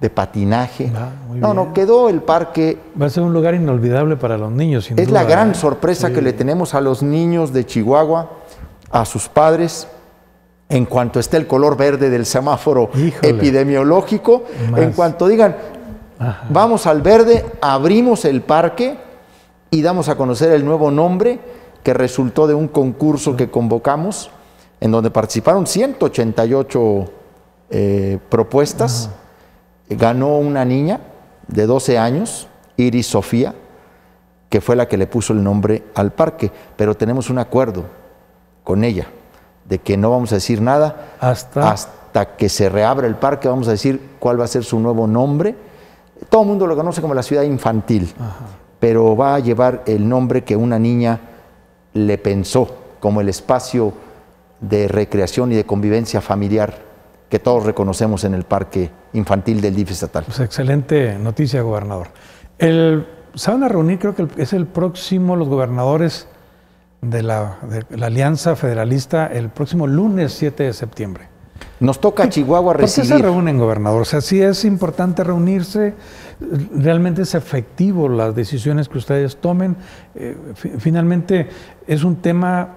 de patinaje. No, quedó el parque.
Va a ser un lugar inolvidable para los niños, sin duda.
Es la gran sorpresa que le tenemos a los niños de Chihuahua, a sus padres, en cuanto esté el color verde del semáforo epidemiológico, en cuanto digan, vamos al verde, abrimos el parque y damos a conocer el nuevo nombre que resultó de un concurso que convocamos, en donde participaron 188 propuestas. Ganó una niña de 12 años, Iris Sofía, que fue la que le puso el nombre al parque, pero tenemos un acuerdo con ella, de que no vamos a decir nada hasta que se reabra el parque. Vamos a decir cuál va a ser su nuevo nombre. Todo el mundo lo conoce como la ciudad infantil, pero va a llevar el nombre que una niña le pensó como el espacio de recreación y de convivencia familiar que todos reconocemos en el parque infantil del DIF estatal.
Pues excelente noticia, gobernador. Se van a reunir, creo que es el próximo, los gobernadores de la Alianza Federalista el próximo lunes 7 de septiembre.
Nos toca Chihuahua recibir.
¿Por qué se reúnen, gobernador? O sea, sí es importante reunirse, realmente es efectivo las decisiones que ustedes tomen. Finalmente, ¿es un tema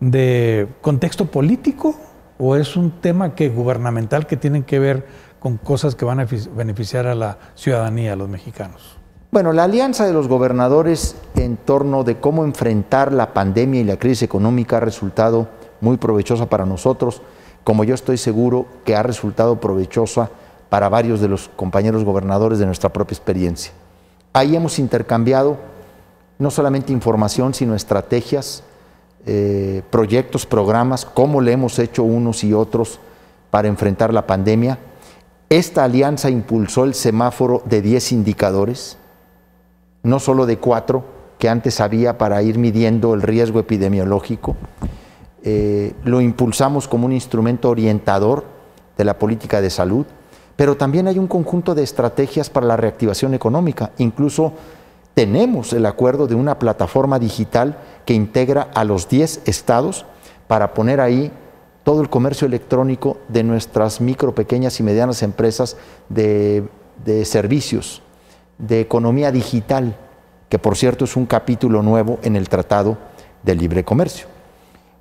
de contexto político o es un tema gubernamental que tienen que ver con cosas que van a beneficiar a la ciudadanía, a los mexicanos?
Bueno, la alianza de los gobernadores en torno de cómo enfrentar la pandemia y la crisis económica ha resultado muy provechosa para nosotros, como yo estoy seguro que ha resultado provechosa para varios de los compañeros gobernadores de nuestra propia experiencia. Ahí hemos intercambiado no solamente información, sino estrategias, proyectos, programas, cómo le hemos hecho unos y otros para enfrentar la pandemia. Esta alianza impulsó el semáforo de 10 indicadores, no solo de 4 que antes había para ir midiendo el riesgo epidemiológico. Lo impulsamos como un instrumento orientador de la política de salud, pero también hay un conjunto de estrategias para la reactivación económica. Incluso tenemos el acuerdo de una plataforma digital que integra a los 10 estados para poner ahí todo el comercio electrónico de nuestras micro, pequeñas y medianas empresas de servicios, de economía digital, que por cierto es un capítulo nuevo en el Tratado de Libre Comercio.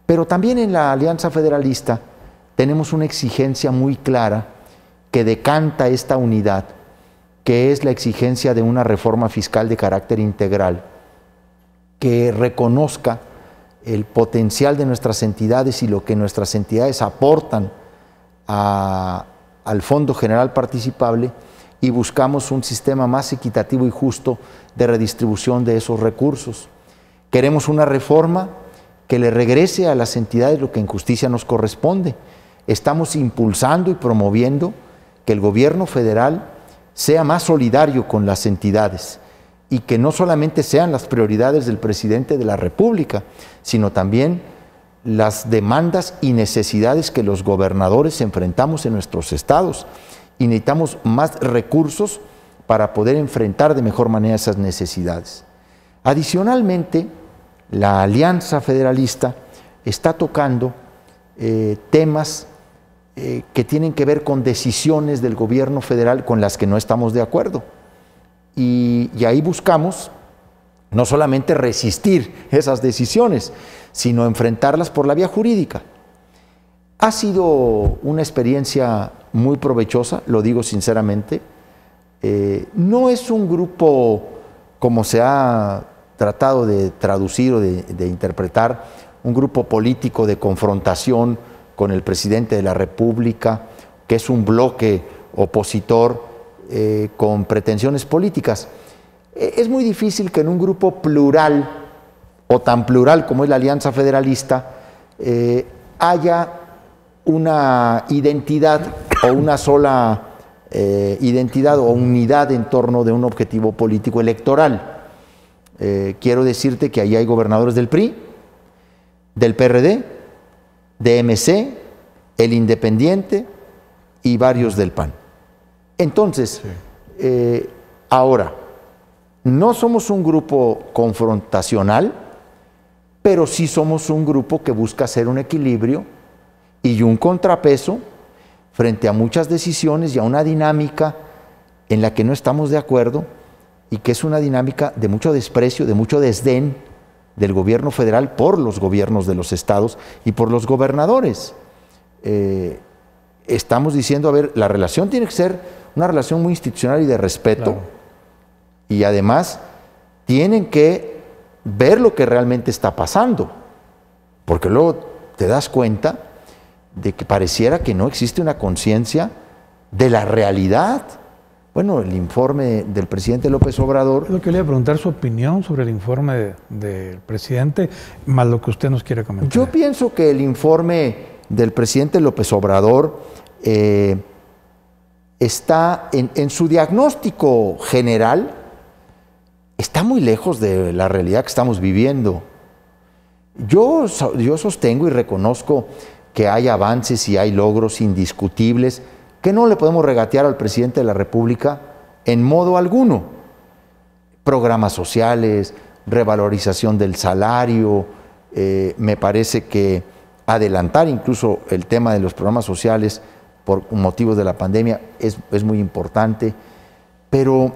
Pero también en la Alianza Federalista tenemos una exigencia muy clara que decanta esta unidad, que es la exigencia de una reforma fiscal de carácter integral, que reconozca el potencial de nuestras entidades y lo que nuestras entidades aportan al Fondo General Participable, y buscamos un sistema más equitativo y justo de redistribución de esos recursos. Queremos una reforma que le regrese a las entidades lo que en justicia nos corresponde. Estamos impulsando y promoviendo que el gobierno federal sea más solidario con las entidades y que no solamente sean las prioridades del presidente de la República, sino también las demandas y necesidades que los gobernadores enfrentamos en nuestros estados. Y necesitamos más recursos para poder enfrentar de mejor manera esas necesidades. Adicionalmente, la Alianza Federalista está tocando temas que tienen que ver con decisiones del gobierno federal con las que no estamos de acuerdo. Y ahí buscamos no solamente resistir esas decisiones, sino enfrentarlas por la vía jurídica. Ha sido una experiencia muy provechosa, lo digo sinceramente. No es un grupo, como se ha tratado de traducir o de interpretar, un grupo político de confrontación con el presidente de la República, que es un bloque opositor con pretensiones políticas. Es muy difícil que en un grupo plural, o tan plural como es la Alianza Federalista, haya una identidad o una sola identidad o unidad en torno de un objetivo político electoral. Quiero decirte que ahí hay gobernadores del PRI, del PRD, de MC, el Independiente y varios del PAN. Entonces, ahora, no somos un grupo confrontacional, pero sí somos un grupo que busca hacer un equilibrio y un contrapeso frente a muchas decisiones y a una dinámica en la que no estamos de acuerdo y que es una dinámica de mucho desprecio, de mucho desdén del gobierno federal por los gobiernos de los estados y por los gobernadores. Estamos diciendo, a ver, la relación tiene que ser una relación muy institucional y de respeto, claro. Y además tienen que ver lo que realmente está pasando, porque luego te das cuenta de que pareciera que no existe una conciencia de la realidad. Bueno, el informe del presidente López Obrador... Es
lo que le iba a preguntar su opinión sobre el informe del presidente, más lo que usted nos quiere comentar.
Yo pienso que el informe del presidente López Obrador está en su diagnóstico general, está muy lejos de la realidad que estamos viviendo. Yo sostengo y reconozco que hay avances y hay logros indiscutibles que no le podemos regatear al presidente de la República en modo alguno. Programas sociales, revalorización del salario, Me parece que adelantar incluso el tema de los programas sociales por motivos de la pandemia es muy importante, pero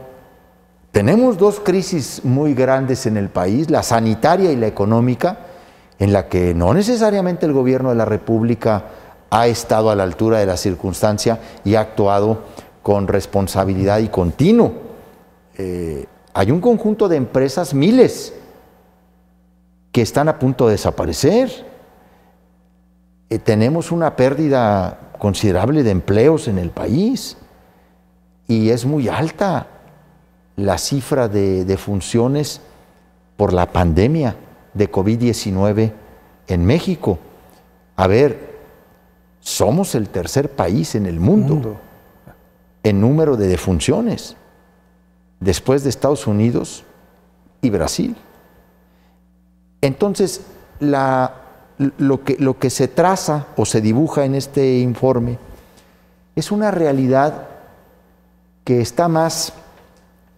tenemos dos crisis muy grandes en el país, la sanitaria y la económica, en la que no necesariamente el gobierno de la República ha estado a la altura de la circunstancia y ha actuado con responsabilidad y continuo. Hay un conjunto de empresas, miles, que están a punto de desaparecer. Tenemos una pérdida considerable de empleos en el país y es muy alta la cifra de defunciones por la pandemia de COVID-19 en México. A ver, somos el tercer país en el mundo en número de defunciones, después de Estados Unidos y Brasil. Entonces, lo que se traza o se dibuja en este informe es una realidad que está más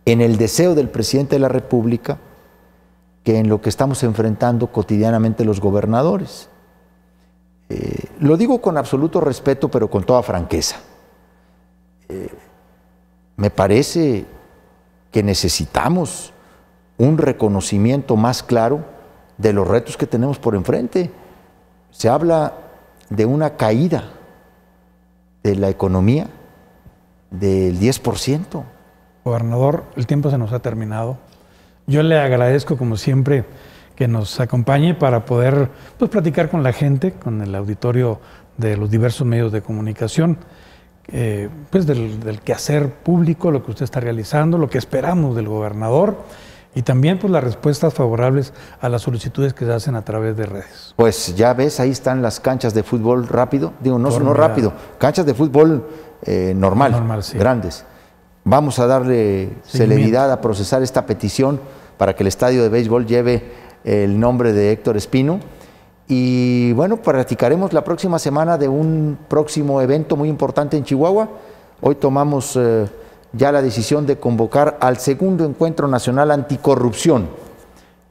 en el deseo del presidente de la República que en lo que estamos enfrentando cotidianamente los gobernadores. Lo digo con absoluto respeto, pero con toda franqueza. Me parece que necesitamos un reconocimiento más claro de los retos que tenemos por enfrente. Se habla de una caída de la economía del 10%.
Gobernador, el tiempo se nos ha terminado. Yo le agradezco, como siempre, que nos acompañe para poder platicar con la gente, con el auditorio de los diversos medios de comunicación, del quehacer público, lo que usted está realizando, lo que esperamos del gobernador y también las respuestas favorables a las solicitudes que se hacen a través de redes.
Pues ya ves, ahí están las canchas de fútbol rápido, no rápido, canchas de fútbol normal, sí, grandes. Vamos a darle celeridad a procesar esta petición para que el estadio de béisbol lleve el nombre de Héctor Espino. Y bueno, platicaremos la próxima semana de un próximo evento muy importante en Chihuahua. Hoy tomamos ya la decisión de convocar al segundo Encuentro Nacional Anticorrupción,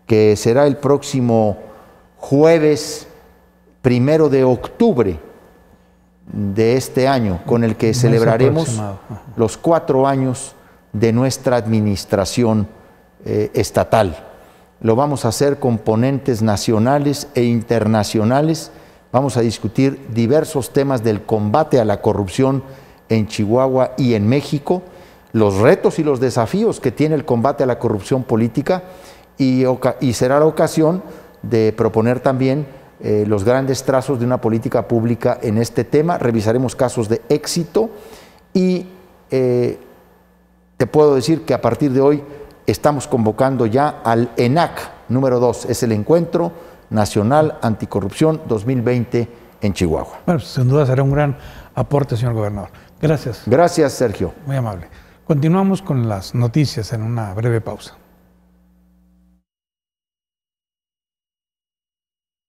que será el próximo jueves 1 de octubre de este año, con el que celebraremos los 4 años de nuestra administración estatal. Lo vamos a hacer con ponentes nacionales e internacionales. Vamos a discutir diversos temas del combate a la corrupción en Chihuahua y en México, los retos y los desafíos que tiene el combate a la corrupción política y será la ocasión de proponer también los grandes trazos de una política pública en este tema. Revisaremos casos de éxito y te puedo decir que a partir de hoy estamos convocando ya al ENAC número 2, es el Encuentro Nacional Anticorrupción 2020 en Chihuahua.
Bueno, sin duda será un gran aporte, señor gobernador. Gracias.
Gracias, Sergio.
Muy amable. Continuamos con las noticias en una breve pausa.